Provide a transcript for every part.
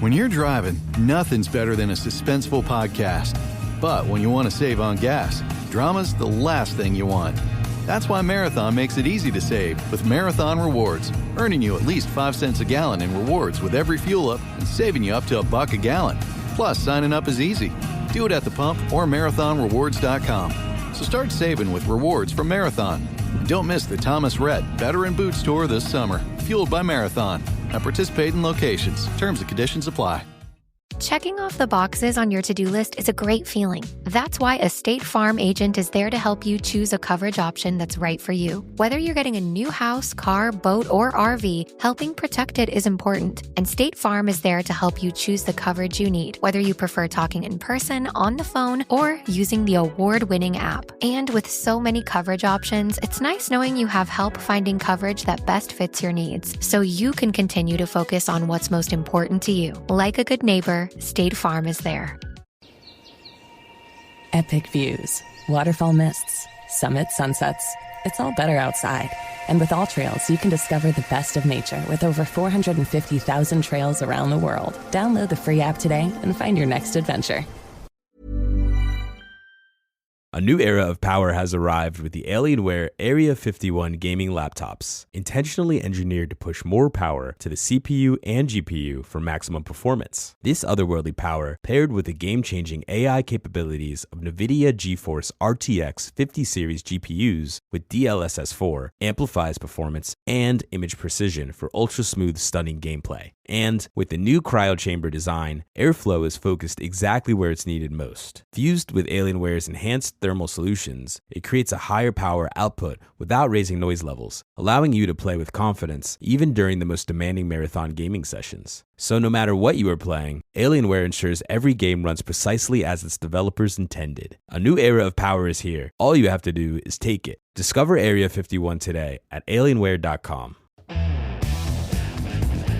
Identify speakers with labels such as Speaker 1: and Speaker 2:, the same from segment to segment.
Speaker 1: When you're driving, nothing's better than a suspenseful podcast. But when you want to save on gas, drama's the last thing you want. That's why Marathon makes it easy to save with Marathon Rewards, earning you at least 5 cents a gallon in rewards with every fuel up and saving you up to $1 a gallon. Plus, signing up is easy. Do it at the pump or marathonrewards.com. So start saving with rewards from Marathon. And don't miss the Thomas Rhett Veteran Boots Tour this summer, fueled by Marathon. At participating locations. Terms and conditions apply.
Speaker 2: Checking off the boxes on your to-do list is a great feeling. That's why a State Farm agent is there to help you choose a coverage option that's right for you. Whether you're getting a new house, car, boat, or RV, helping protect it is important. And State Farm is there to help you choose the coverage you need, whether you prefer talking in person, on the phone, or using the award-winning app. And with so many coverage options, it's nice knowing you have help finding coverage that best fits your needs, so you can continue to focus on what's most important to you. Like a good neighbor, State Farm is there.
Speaker 3: Epic views, waterfall mists, summit sunsets. It's all better outside. And with All Trails, you can discover the best of nature with over 450,000 trails around the world. Download the free app today and find your next adventure.
Speaker 4: A new era of power has arrived with the Alienware Area 51 gaming laptops, intentionally engineered to push more power to the CPU and GPU for maximum performance. This otherworldly power, paired with the game-changing AI capabilities of NVIDIA GeForce RTX 50 series GPUs with DLSS4, amplifies performance and image precision for ultra-smooth, stunning gameplay. And with the new cryo chamber design, airflow is focused exactly where it's needed most. Fused with Alienware's enhanced thermal solutions, it creates a higher power output without raising noise levels, allowing you to play with confidence even during the most demanding marathon gaming sessions. So no matter what you are playing, Alienware ensures every game runs precisely as its developers intended. A new era of power is here. All you have to do is take it. Discover Area 51 today at alienware.com.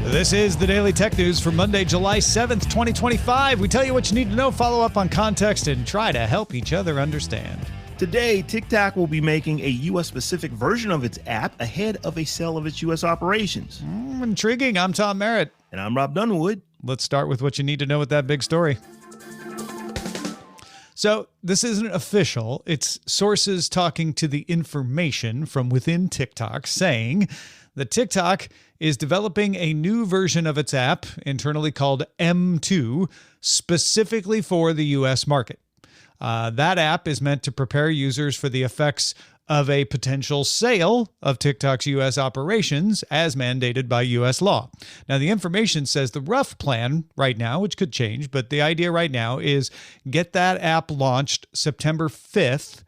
Speaker 5: This is the Daily Tech News for Monday, July 7th, 2025. We tell you what you need to know, follow up on context, and try to help each other understand.
Speaker 6: Today, TikTok will be making a U.S.-specific version of its app ahead of a sale of its U.S. operations.
Speaker 5: Intriguing. I'm Tom Merritt.
Speaker 6: And I'm Robb Dunewood.
Speaker 5: Let's start with what you need to know with that big story. So this isn't official. It's sources talking to the information from within TikTok saying that TikTok is developing a new version of its app, internally called M2, specifically for the U.S. market. That app is meant to prepare users for the effects of a potential sale of TikTok's U.S. operations as mandated by U.S. law. Now, the information says the rough plan right now, which could change, but the idea right now is get that app launched September 5th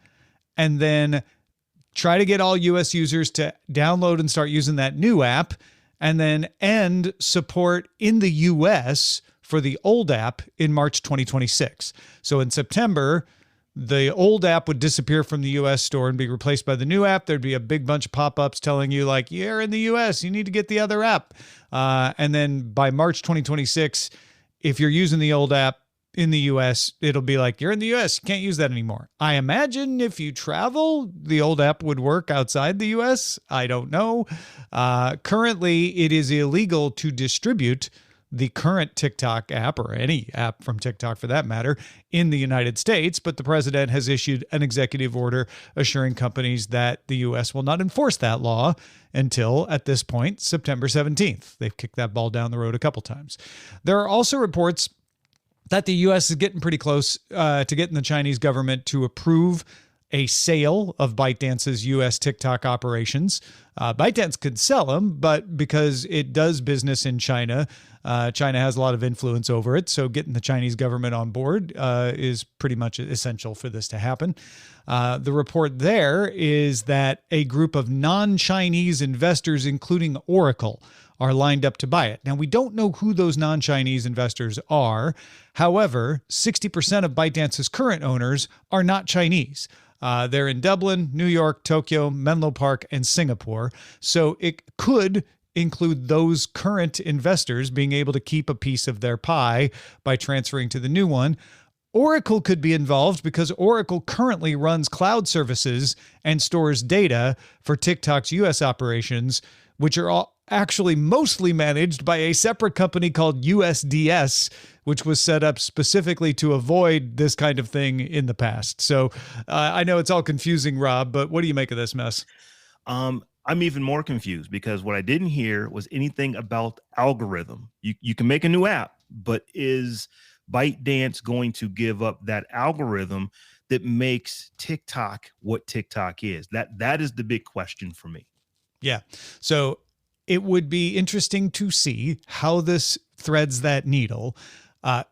Speaker 5: and then try to get all U.S. users to download and start using that new app, and then end support in the U.S. for the old app in March 2026. So in September, the old app would disappear from the U.S. store and be replaced by the new app. There'd be a big bunch of pop-ups telling you, like, you're in the U.S., you need to get the other app. And then by March 2026, if you're using the old app in the U.S., it'll be like, you're in the U.S., you can't use that anymore. I imagine if you travel, the old app would work outside the U.S. I don't know. Currently, it is illegal to distribute the current TikTok app, or any app from TikTok for that matter, in the United States, but the president has issued an executive order assuring companies that the U.S. will not enforce that law until, at this point, September 17th. They've kicked that ball down the road a couple times. There are also reports that the U.S. is getting pretty close to getting the Chinese government to approve a sale of ByteDance's U.S. TikTok operations. ByteDance could sell them, but because it does business in China, China has a lot of influence over it. So getting the Chinese government on board is pretty much essential for this to happen. The report there is that a group of non-Chinese investors, including Oracle, are lined up to buy it. Now, we don't know who those non-Chinese investors are. However, 60% of ByteDance's current owners are not Chinese. They're in Dublin, New York, Tokyo, Menlo Park, and Singapore. So it could include those current investors being able to keep a piece of their pie by transferring to the new one. Oracle could be involved because Oracle currently runs cloud services and stores data for TikTok's U.S. operations, which are actually mostly managed by a separate company called USDS, which was set up specifically to avoid this kind of thing in the past. So I know it's all confusing, Rob, but what do you make of this mess?
Speaker 6: I'm even more confused because what I didn't hear was anything about algorithm. You can make a new app, but is ByteDance going to give up that algorithm that makes TikTok what TikTok is? That is the big question for me.
Speaker 5: Yeah. So it would be interesting to see how this threads that needle.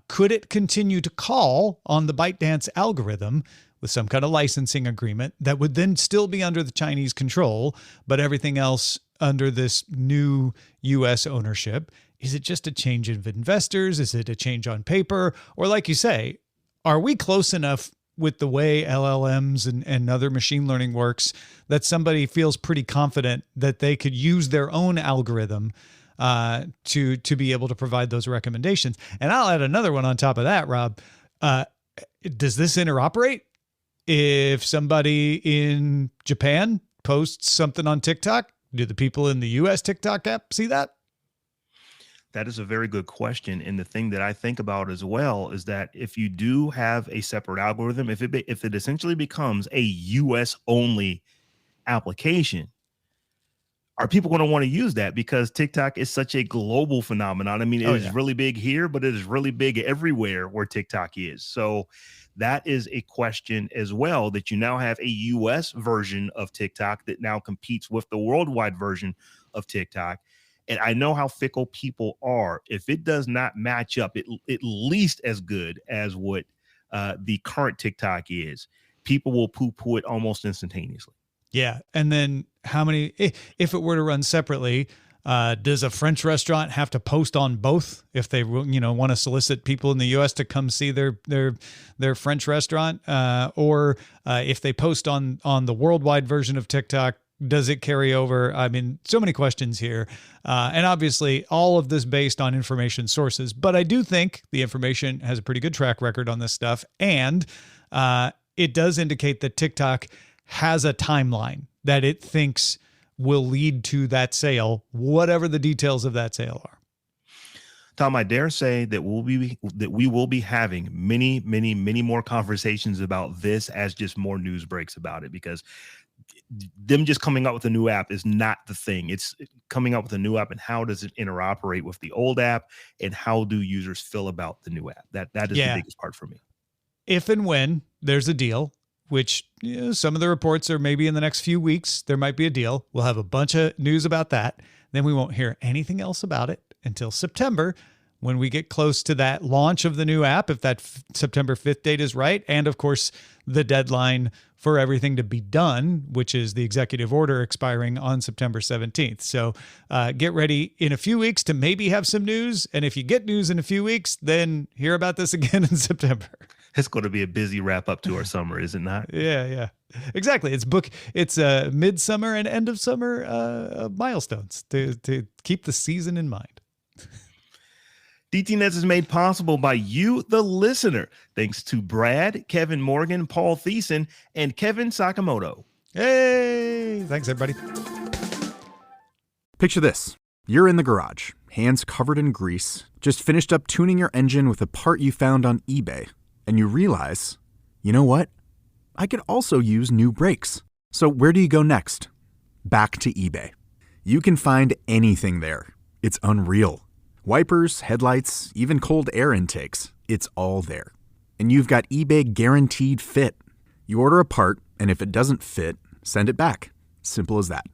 Speaker 5: Could it continue to call on the ByteDance algorithm with some kind of licensing agreement that would then still be under the Chinese control, but everything else under this new U.S. ownership? Is it just a change of investors? Is it a change on paper? Or like you say, are we close enough with the way LLMs and other machine learning works that somebody feels pretty confident that they could use their own algorithm to be able to provide those recommendations? And I'll add another one on top of that, Rob. Does this interoperate? If somebody in Japan posts something on TikTok, do the people in the US TikTok app see that?
Speaker 6: That is a very good question. And the thing that I think about as well is that if you do have a separate algorithm, if it essentially becomes a US only application, are people going to want to use that? Because TikTok is such a global phenomenon. I mean, it is really big here, but it is really big everywhere where TikTok is. So that is a question as well, that you now have a US version of TikTok that now competes with the worldwide version of TikTok. And I know how fickle people are. If it does not match up at least as good as what the current TikTok is, people will poo-poo it almost instantaneously.
Speaker 5: Yeah. And then how many, if it were to run separately, does a French restaurant have to post on both if they, want to solicit people in the U.S. to come see their French restaurant? Or if they post on the worldwide version of TikTok, does it carry over? I mean, so many questions here. And obviously all of this based on information sources, but I do think the information has a pretty good track record on this stuff. And it does indicate that TikTok has a timeline that it thinks will lead to that sale, whatever the details of that sale are.
Speaker 6: Tom, I dare say that we will be having many, many, many more conversations about this as just more news breaks about it, because them just coming out with a new app is not the thing. It's coming out with a new app, and how does it interoperate with the old app, and how do users feel about the new app? That is the biggest part for me.
Speaker 5: If and when there's a deal, which some of the reports are maybe in the next few weeks, there might be a deal. We'll have a bunch of news about that. Then we won't hear anything else about it until September, when we get close to that launch of the new app, if that September 5th date is right. And of course, the deadline for everything to be done, which is the executive order expiring on September 17th. So get ready in a few weeks to maybe have some news. And if you get news in a few weeks, then hear about this again in September.
Speaker 6: It's going to be a busy wrap up to our summer, is it not?
Speaker 5: Yeah, exactly. It's midsummer and end of summer milestones to keep the season in mind.
Speaker 6: DTNS is made possible by you, the listener. Thanks to Brad, Kevin Morgan, Paul Thiessen, and Kevin Sakamoto.
Speaker 5: Hey, thanks everybody.
Speaker 7: Picture this. You're in the garage, hands covered in grease, just finished up tuning your engine with a part you found on eBay. And you realize, you know what? I could also use new brakes. So where do you go next? Back to eBay. You can find anything there. It's unreal. Wipers, headlights, even cold air intakes. It's all there. And you've got eBay Guaranteed Fit. You order a part, and if it doesn't fit, send it back. Simple as that.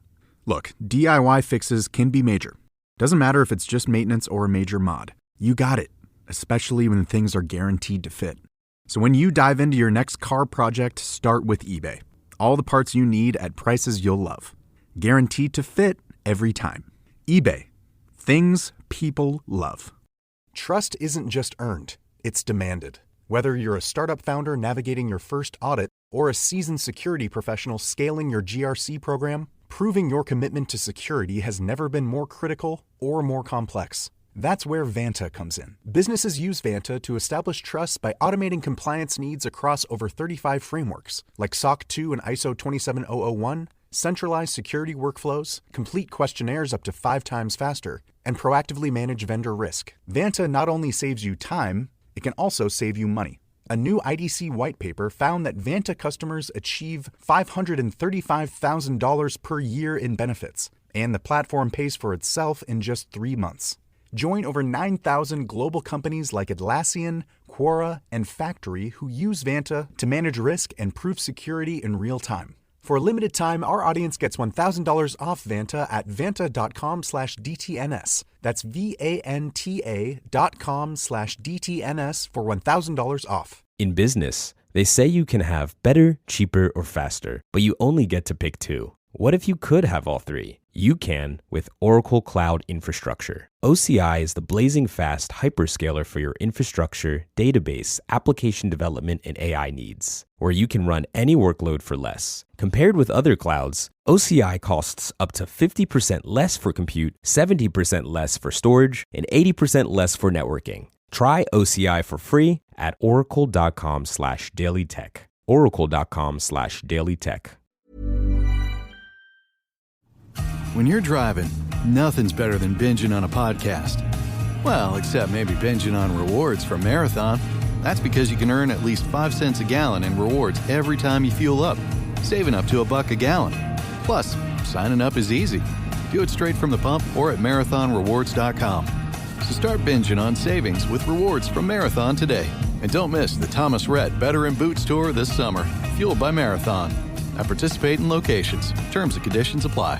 Speaker 7: Look, DIY fixes can be major. Doesn't matter if it's just maintenance or a major mod. You got it, especially when things are guaranteed to fit. So when you dive into your next car project, start with eBay. All the parts you need at prices you'll love. Guaranteed to fit every time. eBay. Things people love. Trust isn't just earned, it's demanded. Whether you're a startup founder navigating your first audit or a seasoned security professional scaling your GRC program, proving your commitment to security has never been more critical or more complex. That's where Vanta comes in. Businesses use Vanta to establish trust by automating compliance needs across over 35 frameworks, like SOC 2 and ISO 27001, centralize security workflows, complete questionnaires up to 5 times faster, and proactively manage vendor risk. Vanta not only saves you time, it can also save you money. A new IDC white paper found that Vanta customers achieve $535,000 per year in benefits, and the platform pays for itself in just 3 months. Join over 9,000 global companies like Atlassian, Quora, and Factory who use Vanta to manage risk and prove security in real time. For a limited time, our audience gets $1,000 off Vanta at vanta.com/DTNS. That's VANTA.com/DTNS for $1,000 off.
Speaker 4: In business, they say you can have better, cheaper, or faster, but you only get to pick 2. What if you could have all 3? You can with Oracle Cloud Infrastructure. OCI is the blazing fast hyperscaler for your infrastructure, database, application development, and AI needs, where you can run any workload for less. Compared with other clouds, OCI costs up to 50% less for compute, 70% less for storage, and 80% less for networking. Try OCI for free at oracle.com/dailytech. oracle.com/dailytech.
Speaker 1: When you're driving, nothing's better than binging on a podcast. Well, except maybe binging on rewards from Marathon. That's because you can earn at least 5 cents a gallon in rewards every time you fuel up, saving up to $1 a gallon. Plus, signing up is easy. Do it straight from the pump or at marathonrewards.com. So start binging on savings with rewards from Marathon today. And don't miss the Thomas Rhett Better in Boots tour this summer, fueled by Marathon. At participating locations, terms and conditions apply.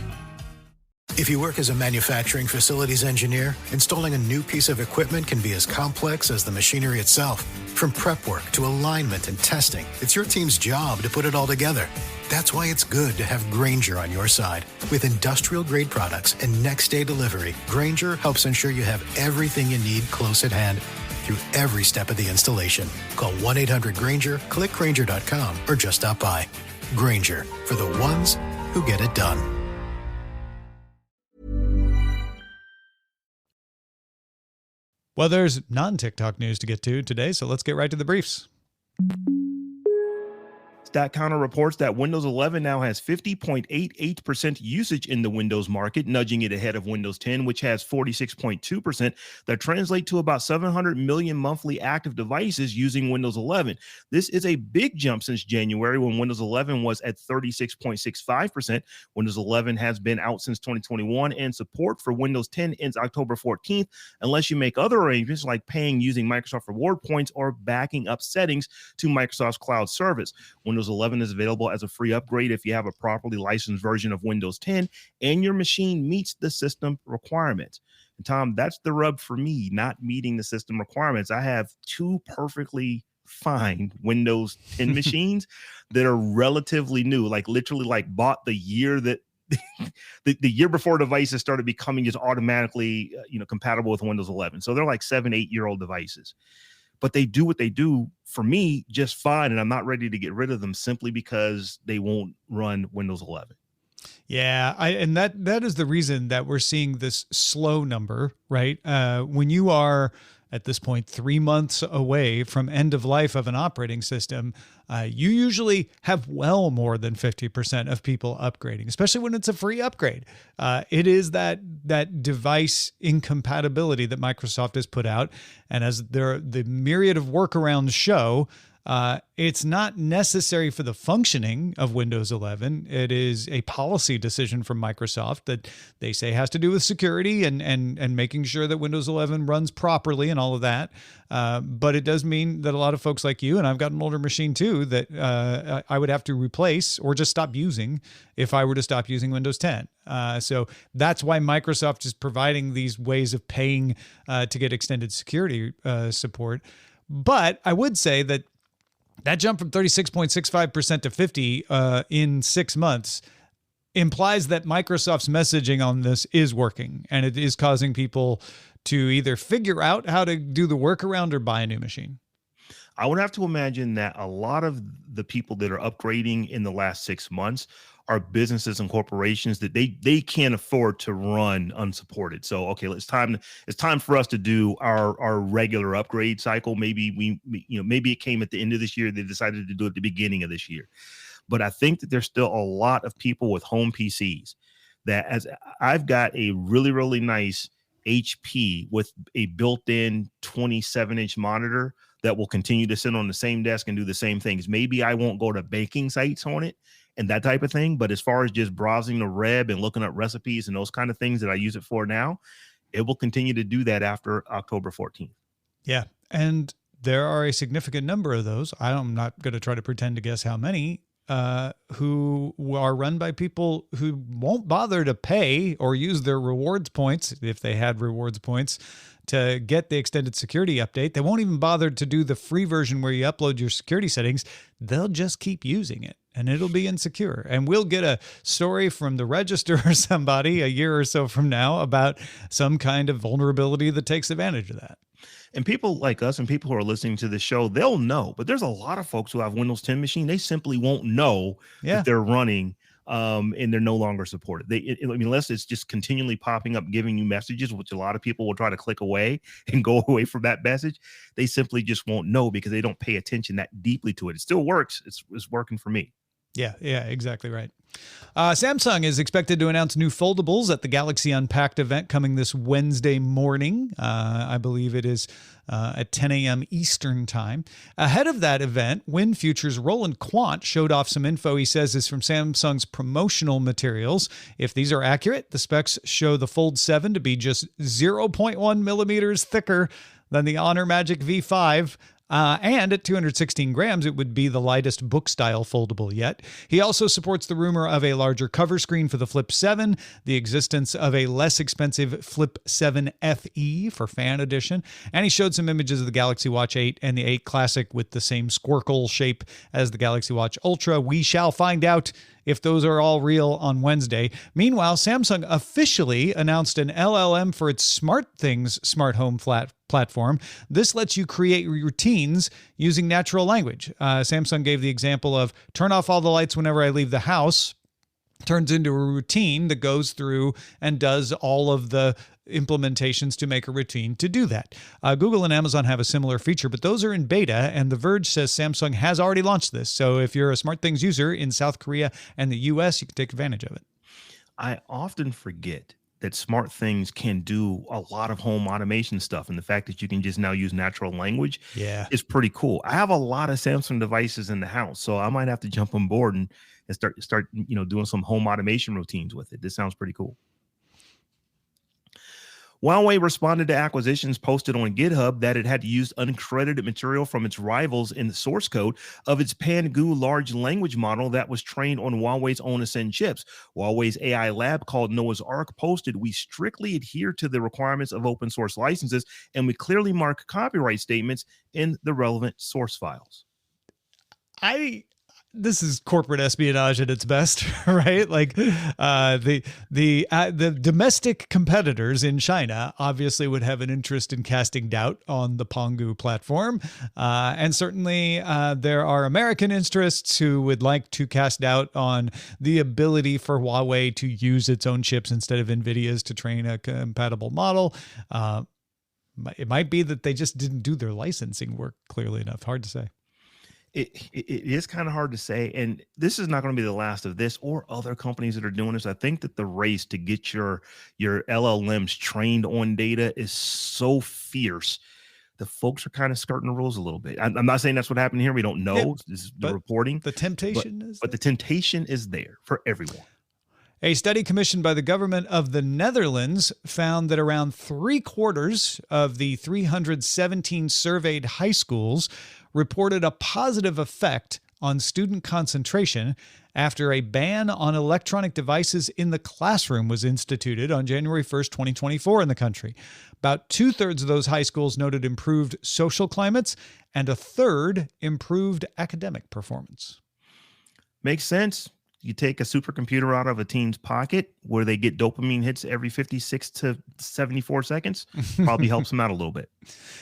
Speaker 8: If you work as a manufacturing facilities engineer, installing a new piece of equipment can be as complex as the machinery itself. From prep work to alignment and testing, it's your team's job to put it all together. That's why it's good to have Grainger on your side. With industrial-grade products and next-day delivery, Grainger helps ensure you have everything you need close at hand through every step of the installation. Call 1-800-GRAINGER, click Grainger.com, or just stop by. Grainger, for the ones who get it done.
Speaker 5: Well, there's non-TikTok news to get to today, so let's get right to the briefs.
Speaker 6: StatCounter reports that Windows 11 now has 50.88% usage in the Windows market, nudging it ahead of Windows 10, which has 46.2%. That translate to about 700 million monthly active devices using Windows 11. This is a big jump since January when Windows 11 was at 36.65%. Windows 11 has been out since 2021, and support for Windows 10 ends October 14th, unless you make other arrangements like paying using Microsoft Reward points or backing up settings to Microsoft's cloud service. Windows 11 is available as a free upgrade if you have a properly licensed version of Windows 10 and your machine meets the system requirements. And Tom, that's the rub for me, not meeting the system requirements. I have 2 perfectly fine Windows 10 machines that are relatively new, like literally like bought the year that the year before devices started becoming just automatically compatible with Windows 11. So they're like 7-8-year-old devices. But they do what they do for me just fine, and I'm not ready to get rid of them simply because they won't run Windows 11.
Speaker 5: Yeah, and that is the reason that we're seeing this slow number, right? When you are at this point 3 months away from end of life of an operating system, you usually have well more than 50% of people upgrading, especially when it's a free upgrade. It is that device incompatibility that Microsoft has put out, and as the myriad of workarounds show, it's not necessary for the functioning of Windows 11. It is a policy decision from Microsoft that they say has to do with security and making sure that Windows 11 runs properly and all of that. But it does mean that a lot of folks like you, and I've got an older machine too, that I would have to replace or just stop using if I were to stop using Windows 10. So that's why Microsoft is providing these ways of paying to get extended security support. But I would say that jump from 36.65% to 50% in 6 months implies that Microsoft's messaging on this is working, and it is causing people to either figure out how to do the workaround or buy a new machine.
Speaker 6: I would have to imagine that a lot of the people that are upgrading in the last 6 months are businesses and corporations that they can't afford to run unsupported. So, okay, it's time for us to do our regular upgrade cycle. Maybe maybe it came at the end of this year. They decided to do it at the beginning of this year. But I think that there's still a lot of people with home PCs that, as I've got a really, really nice HP with a built-in 27-inch monitor that will continue to sit on the same desk and do the same things. Maybe I won't go to baking sites on it and that type of thing. But as far as just browsing the web and looking up recipes and those kind of things that I use it for now, it will continue to do that after October 14th.
Speaker 5: Yeah. And there are a significant number of those. I'm not going to try to pretend to guess how many, who are run by people who won't bother to pay or use their rewards points, if they had rewards points, to get the extended security update. They won't even bother to do the free version where you upload your security settings. They'll just keep using it, and it'll be insecure. And we'll get a story from the Register or somebody a year or so from now about some kind of vulnerability that takes advantage of that.
Speaker 6: And people like us and people who are listening to the show, they'll know. But there's a lot of folks who have Windows 10 machine. They simply won't know that they're running and they're no longer supported. Unless it's just continually popping up, giving you messages, which a lot of people will try to click away and go away from that message. They simply just won't know because they don't pay attention that deeply to it. It still works. It's working for me.
Speaker 5: Yeah, exactly right. Samsung is expected to announce new foldables at the Galaxy Unpacked event coming this Wednesday morning. I believe it is at 10 a.m. Eastern time. Ahead of that event, WinFuture's Roland Quant showed off some info he says is from Samsung's promotional materials. If these are accurate, the specs show the Fold 7 to be just 0.1 millimeters thicker than the Honor Magic V5. And at 216 grams, it would be the lightest book-style foldable yet. He also supports the rumor of a larger cover screen for the Flip 7, the existence of a less expensive Flip 7 FE for fan edition, and he showed some images of the Galaxy Watch 8 and the 8 Classic with the same squircle shape as the Galaxy Watch Ultra. We shall find out if those are all real on Wednesday. Meanwhile, Samsung officially announced an LLM for its SmartThings smart home platform. This lets you create routines using natural language. Samsung gave the example of turn off all the lights whenever I leave the house. Turns into a routine that goes through and does all of the implementations to make a routine to do that. Google and Amazon have a similar feature, but those are in beta, and The Verge says Samsung has already launched this. So if you're a SmartThings user in South Korea and the US, you can take advantage of it.
Speaker 6: I often forget that SmartThings can do a lot of home automation stuff. And the fact that you can just now use natural language is pretty cool. I have a lot of Samsung devices in the house, so I might have to jump on board and start doing some home automation routines with it. This sounds pretty cool. Huawei responded to acquisitions posted on GitHub that it had used uncredited material from its rivals in the source code of its Pangu large language model that was trained on Huawei's own Ascend chips. Huawei's AI lab called Noah's Ark posted, "We strictly adhere to the requirements of open source licenses, and we clearly mark copyright statements in the relevant source files."
Speaker 5: This is corporate espionage at its best, right? Like the domestic competitors in China obviously would have an interest in casting doubt on the Pangu platform. And certainly there are American interests who would like to cast doubt on the ability for Huawei to use its own chips instead of NVIDIA's to train a compatible model. It might be that they just didn't do their licensing work clearly enough. Hard to say.
Speaker 6: It is kind of hard to say, and this is not going to be the last of this or other companies that are doing this. I think that the race to get your LLMs trained on data is so fierce. The folks are kind of skirting the rules a little bit. I'm not saying that's what happened here. We don't know.
Speaker 5: Yeah,
Speaker 6: this is the reporting.
Speaker 5: The temptation
Speaker 6: but the temptation is there for everyone.
Speaker 5: A study commissioned by the government of the Netherlands found that around 3/4 of the 317 surveyed high schools reported a positive effect on student concentration after a ban on electronic devices in the classroom was instituted on January 1st, 2024 in the country. About 2/3 of those high schools noted improved social climates, and 1/3 improved academic performance.
Speaker 6: Makes sense. You take a supercomputer out of a teen's pocket where they get dopamine hits every 56 to 74 seconds. Probably helps them out a little bit.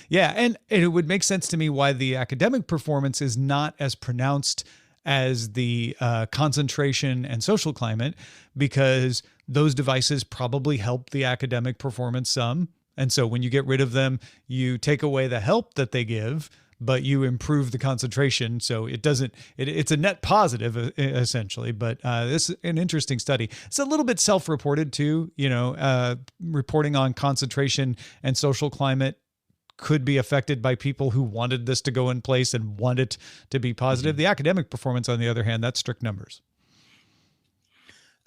Speaker 5: Yeah, and it would make sense to me why the academic performance is not as pronounced as the concentration and social climate, because those devices probably help the academic performance some. And so when you get rid of them, you take away the help that they give, but you improve the concentration. So it doesn't, it's a net positive essentially, but this is an interesting study. It's a little bit self-reported too, reporting on concentration and social climate could be affected by people who wanted this to go in place and want it to be positive. The academic performance, on the other hand, that's strict numbers.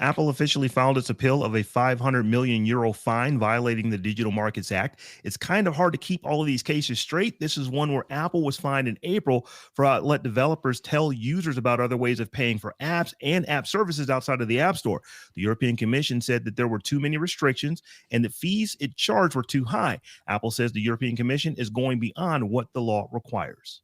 Speaker 6: Apple officially filed its appeal of a 500 million euro fine violating the Digital Markets Act. It's kind of hard to keep all of these cases straight. This is one where Apple was fined in April for let developers tell users about other ways of paying for apps and app services outside of the App Store. The European Commission said that there were too many restrictions and the fees it charged were too high. Apple says the European Commission is going beyond what the law requires.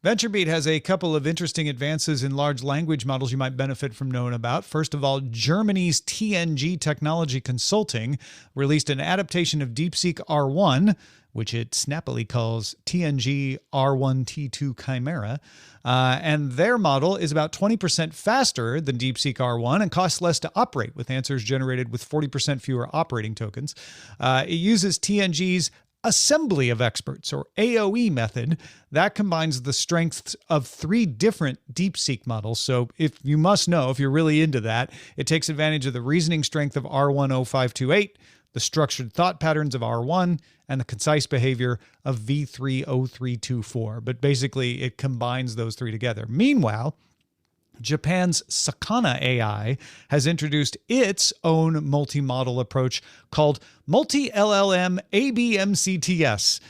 Speaker 5: VentureBeat has a couple of interesting advances in large language models you might benefit from knowing about. First of all, Germany's TNG Technology Consulting released an adaptation of DeepSeek R1, which it snappily calls TNG R1T2 Chimera. And their model is about 20% faster than DeepSeek R1 and costs less to operate, with answers generated with 40% fewer operating tokens. It uses TNG's Assembly of Experts, or AOE method, that combines the strengths of 3 different DeepSeek models. So if you're really into that, it takes advantage of the reasoning strength of R10528, the structured thought patterns of R1, and the concise behavior of V30324. But basically, it combines those 3 together. Meanwhile, Japan's Sakana AI has introduced its own multi-model approach called Multi-LLM ABMCTS,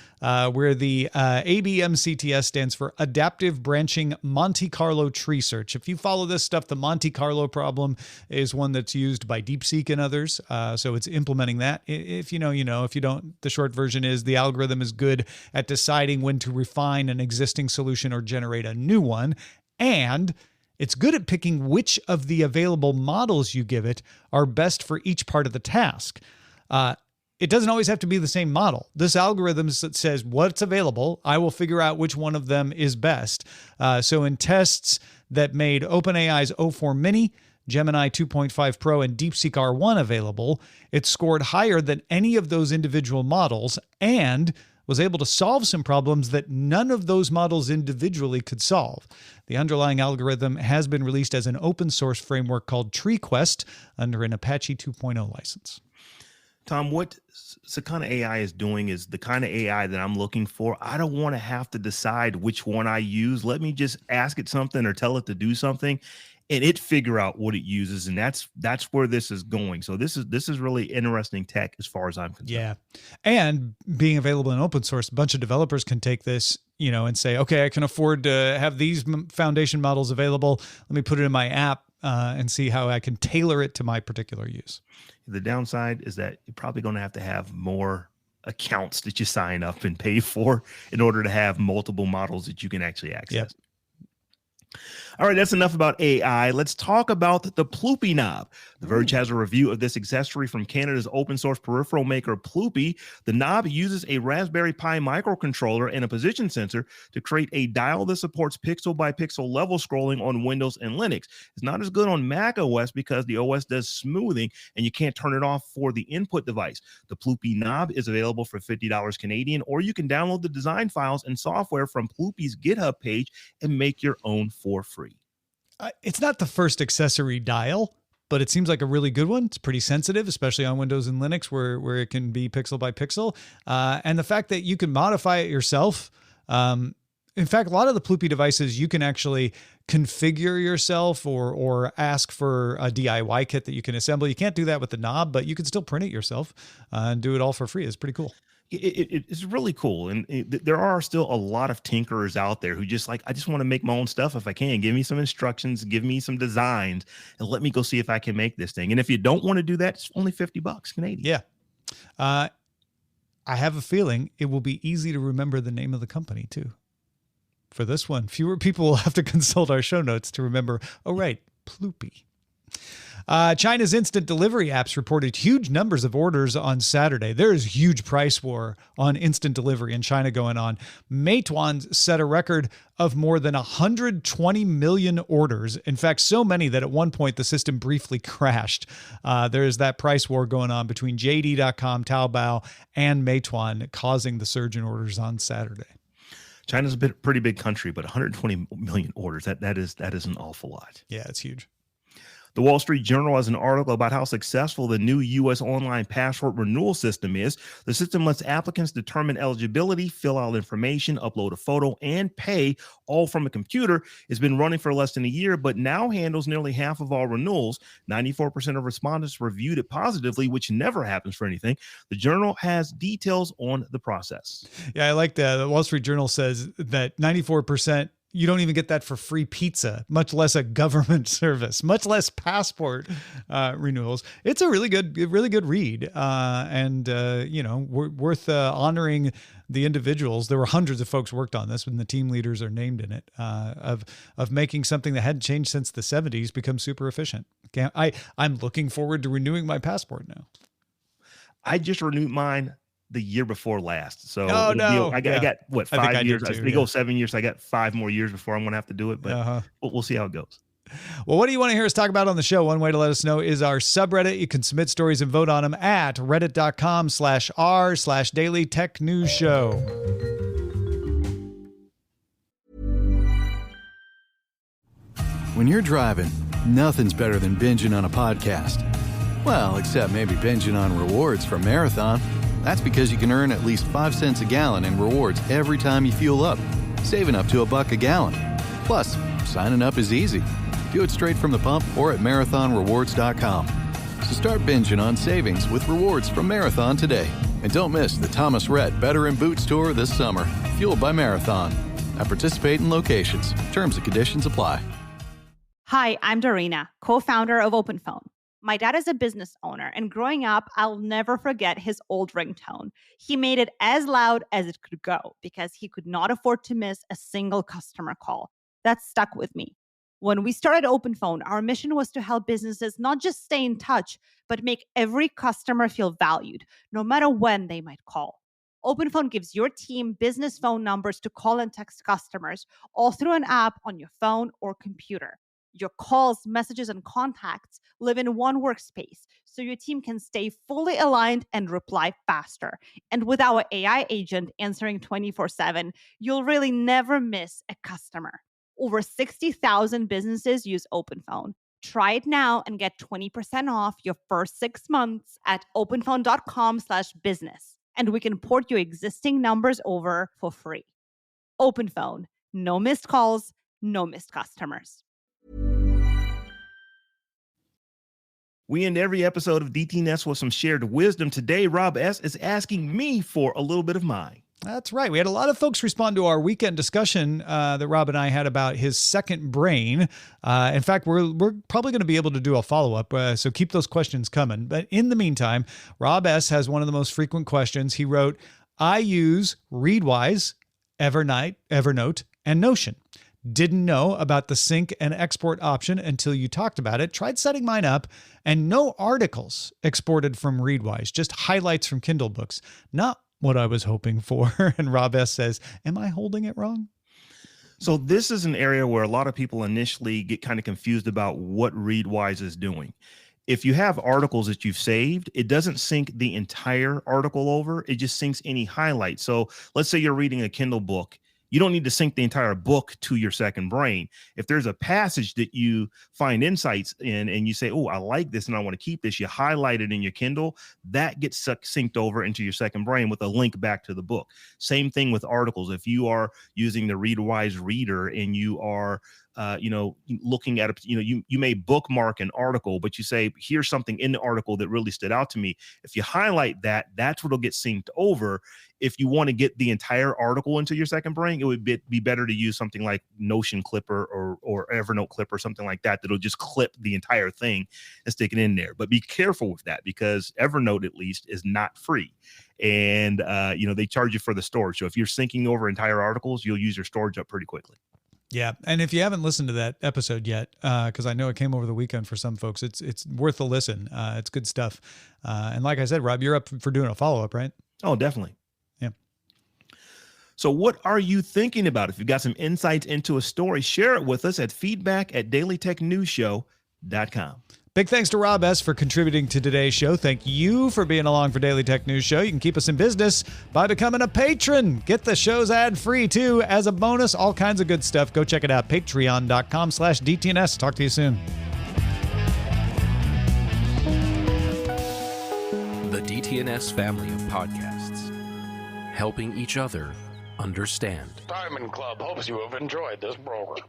Speaker 5: where the ABMCTS stands for Adaptive Branching Monte Carlo Tree Search. If you follow this stuff, the Monte Carlo problem is one that's used by DeepSeek and others, so it's implementing that. If you know, you know. If you don't, the short version is the algorithm is good at deciding when to refine an existing solution or generate a new one, and it's good at picking which of the available models you give it are best for each part of the task. It doesn't always have to be the same model. This algorithm says what's available. I will figure out which one of them is best. So in tests that made OpenAI's O4 Mini, Gemini 2.5 Pro, and DeepSeek R1 available, it scored higher than any of those individual models and was able to solve some problems that none of those models individually could solve. The underlying algorithm has been released as an open source framework called TreeQuest under an Apache 2.0 license.
Speaker 6: Tom, what Sakana AI is doing is the kind of AI that I'm looking for. I don't want to have to decide which one I use. Let me just ask it something or tell it to do something, and it figure out what it uses, and that's where this is going. So this is really interesting tech as far as I'm concerned.
Speaker 5: Yeah, and being available in open source, a bunch of developers can take this, and say, okay, I can afford to have these foundation models available. Let me put it in my app and see how I can tailor it to my particular use.
Speaker 6: The downside is that you're probably going to have more accounts that you sign up and pay for in order to have multiple models that you can actually access.
Speaker 5: Yep.
Speaker 6: All right, that's enough about AI. Let's talk about the Ploopy knob. The Verge has a review of this accessory from Canada's open source peripheral maker Ploopy. The knob uses a Raspberry Pi microcontroller and a position sensor to create a dial that supports pixel by pixel level scrolling on Windows and Linux. It's not as good on Mac OS because the OS does smoothing and you can't turn it off for the input device. The Ploopy knob is available for $50 Canadian, or you can download the design files and software from Ploopy's GitHub page and make your own for free.
Speaker 5: It's not the first accessory dial, but it seems like a really good one. It's pretty sensitive, especially on Windows and Linux where it can be pixel by pixel. And the fact that you can modify it yourself. In fact, a lot of the Ploopy devices, you can actually configure yourself or ask for a DIY kit that you can assemble. You can't do that with the knob, but you can still print it yourself and do it all for free. It's pretty cool.
Speaker 6: It's really cool. And there are still a lot of tinkerers out there who just I just want to make my own stuff if I can. Give me some instructions, give me some designs, and let me go see if I can make this thing. And if you don't want to do that, it's only $50 Canadian.
Speaker 5: Yeah. I have a feeling it will be easy to remember the name of the company too. For this one, fewer people will have to consult our show notes to remember, oh, right, Ploopy. China's instant delivery apps reported huge numbers of orders on Saturday. There is a huge price war on instant delivery in China going on. Meituan set a record of more than 120 million orders. In fact, so many that at one point the system briefly crashed. There is that price war going on between JD.com, Taobao, and Meituan, causing the surge in orders on Saturday.
Speaker 6: China's a pretty big country, but 120 million orders, that is an awful lot.
Speaker 5: Yeah, it's huge.
Speaker 6: The Wall Street Journal has an article about how successful the new U.S. online passport renewal system is. The system lets applicants determine eligibility, fill out information, upload a photo, and pay all from a computer. It's been running for less than a year, but now handles nearly half of all renewals. 94% of respondents reviewed it positively, which never happens for anything. The Journal has details on the process.
Speaker 5: Yeah, I like that. The Wall Street Journal says that 94%, you don't even get that for free pizza, much less a government service, much less passport renewals. It's a really good read, and worth honoring the individuals. There were hundreds of folks worked on this, and the team leaders are named in it, of making something that hadn't changed since the 70s become super efficient. I'm looking forward to renewing my passport now.
Speaker 6: I just renewed mine the year before last. So I got what, 5 years? They go 7 years. So I got 5 more years before I'm going to have to do it, but we'll see how it goes.
Speaker 5: Well, what do you want to hear us talk about on the show? One way to let us know is our subreddit. You can submit stories and vote on them at reddit.com/r/Daily Tech News Show.
Speaker 1: When you're driving, nothing's better than binging on a podcast. Well, except maybe binging on rewards from Marathon. That's because you can earn at least 5 cents a gallon in rewards every time you fuel up, saving up to $1 a gallon. Plus, signing up is easy. Do it straight from the pump or at marathonrewards.com. So start binging on savings with rewards from Marathon today. And don't miss the Thomas Rhett Better in Boots Tour this summer, fueled by Marathon. At participating locations. Terms and conditions apply.
Speaker 9: Hi, I'm Dorina, co-founder of OpenPhone. My dad is a business owner, and growing up, I'll never forget his old ringtone. He made it as loud as it could go because he could not afford to miss a single customer call. That stuck with me. When we started OpenPhone, our mission was to help businesses not just stay in touch, but make every customer feel valued, no matter when they might call. OpenPhone gives your team business phone numbers to call and text customers, all through an app on your phone or computer. Your calls, messages, and contacts live in one workspace, so your team can stay fully aligned and reply faster. And with our AI agent answering 24/7, you'll really never miss a customer. Over 60,000 businesses use OpenPhone. Try it now and get 20% off your first 6 months at openphone.com/business. And we can port your existing numbers over for free. OpenPhone. No missed calls, no missed customers.
Speaker 6: We end every episode of DTNS with some shared wisdom. Today, Rob S. is asking me for a little bit of mine.
Speaker 5: That's right. We had a lot of folks respond to our weekend discussion that Rob and I had about his second brain. In fact, we're probably going to be able to do a follow-up, so keep those questions coming. But in the meantime, Rob S. has one of the most frequent questions. He wrote, I use Readwise, Evernote, and Notion. Didn't know about the sync and export option until you talked about it. Tried setting mine up and no articles exported from Readwise, just highlights from Kindle books. Not what I was hoping for. And Rob S. says, am I holding it wrong?
Speaker 6: So this is an area where a lot of people initially get kind of confused about what Readwise is doing. If you have articles that you've saved, it doesn't sync the entire article over. It just syncs any highlights. So let's say you're reading a Kindle book. You don't need to sync the entire book to your second brain. If there's a passage that you find insights in and you say, oh, I like this and I want to keep this, you highlight it in your Kindle, that gets synced over into your second brain with a link back to the book. Same thing with articles. If you are using the Readwise reader and you are looking at you may bookmark an article, but you say, here's something in the article that really stood out to me. If you highlight that, that's what'll get synced over. If you want to get the entire article into your second brain, it would be better to use something like Notion Clipper or Evernote Clipper, something like that, that'll just clip the entire thing and stick it in there. But be careful with that because Evernote, at least, is not free. And, they charge you for the storage. So if you're syncing over entire articles, you'll use your storage up pretty quickly.
Speaker 5: Yeah. And if you haven't listened to that episode yet, because I know it came over the weekend for some folks, it's worth a listen. It's good stuff. And like I said, Rob, you're up for doing a follow-up, right?
Speaker 6: Oh, definitely.
Speaker 5: Yeah.
Speaker 6: So what are you thinking about? If you've got some insights into a story, share it with us at feedback@dailytechnewsshow.com.
Speaker 5: Big thanks to Robb S. for contributing to today's show. Thank you for being along for Daily Tech News Show. You can keep us in business by becoming a patron. Get the shows ad-free, too, as a bonus. All kinds of good stuff. Go check it out. Patreon.com/DTNS. Talk to you soon.
Speaker 10: The DTNS family of podcasts, helping each other understand.
Speaker 11: Diamond Club hopes you have enjoyed this program.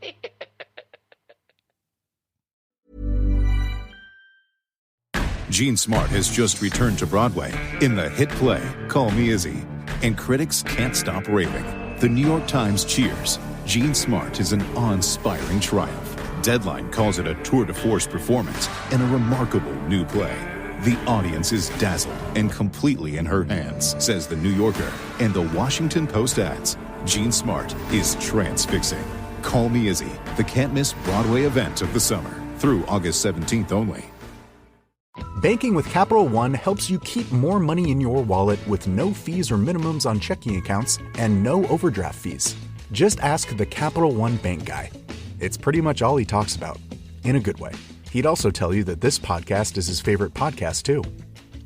Speaker 12: Gene Smart has just returned to Broadway in the hit play Call Me Izzy, and critics can't stop raving. The New York Times cheers. Gene Smart is an awe-inspiring triumph. Deadline calls it a tour de force performance and a remarkable new play. The audience is dazzled and completely in her hands, says The New Yorker, and The Washington Post adds, Gene Smart is transfixing. Call Me Izzy, the can't-miss Broadway event of the summer, through August 17th only.
Speaker 7: Banking with Capital One helps you keep more money in your wallet with no fees or minimums on checking accounts and no overdraft fees. Just ask the Capital One bank guy. It's pretty much all he talks about, in a good way. He'd also tell you that this podcast is his favorite podcast, too.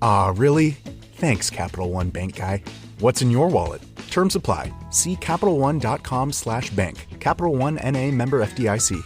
Speaker 7: Ah, really? Thanks, Capital One bank guy. What's in your wallet? Terms apply. See CapitalOne.com/bank. Capital One N.A. member FDIC.